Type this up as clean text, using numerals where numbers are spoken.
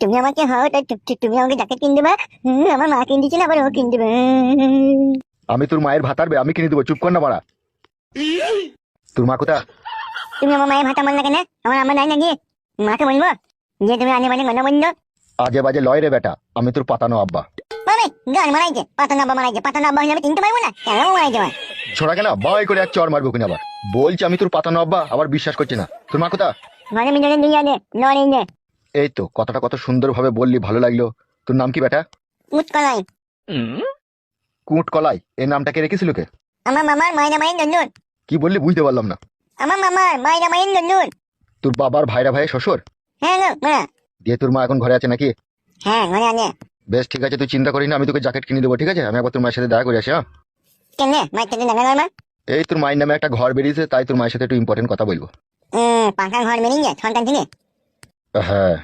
তুমি আমাকে হও তাই তুমি আমাকে জ্যাকেট কিনে দেবে। আমার মা কিনে দিচ্ছে না, আবার ও কিনে দেবে। আমি তোর মায়ের ভাতার বে, আমি কিনে দেবো, চুপ কর না বাড়া। তোর মা কোথা? তুমি আমার মায়ের ভাতা মানলে কেন? আমার আমার নাই নাকি? মাকে বলবো যে তুমি আনে মানে গন্ডা বন্ধ। আজে বাজে লয় রে বেটা, আমি তোর পাতানো আব্বা। মানে গান মারাইছে, পাতানো আব্বা মারাইছে, পাতানো আব্বা হলে আমি চিনতে পারবো না কেন মারাইছে আমার? ছোড়া কেন বাই করে এক চর মারবো কিনা আবার? বলছি আমি তোর পাতানো আব্বা, আবার বিশ্বাস করছি না। তোর মা কোথা? ঘরে মিলে নিয়ে আনে লড়ে নে। এই তো কথাটা কত সুন্দর ভাবে বললি, ভালো লাগলো। তোর নাম কি বেটা? উৎকলাই। কুট কলাই, এই নামটা কে রেখেছিল কে? আমার মামার মায়েরা মায়ের নন্দন। কি বললি বুঝতে পারলাম না। আমার মামার মায়েরা মায়ের নন্দন। তোর বাবার ভাইরা ভাই শ্বশুর? হ্যাঁ গো মা। দিয়ে তোর মা এখন ঘরে আছে নাকি? হ্যাঁ ঘরে আনে। বেশ ঠিক আছে, তুই চিন্তা করিস না, আমি তোকে জ্যাকেট কিনে দেবো, ঠিক আছে? আমি একবার তোর মায়ের সাথে দেখা করে আসি। হ্যাঁ, কেন মায়ের সাথে দেখা করবা? এই তোর মায়ের নামে একটা ঘর বেরিয়েছে, তাই তোর মায়ের সাথে একটু ইম্পর্টেন্ট কথা বলবো। পাকা ঘর বেরিয়ে যায় সন্তান থেকে। হ্যাঁ।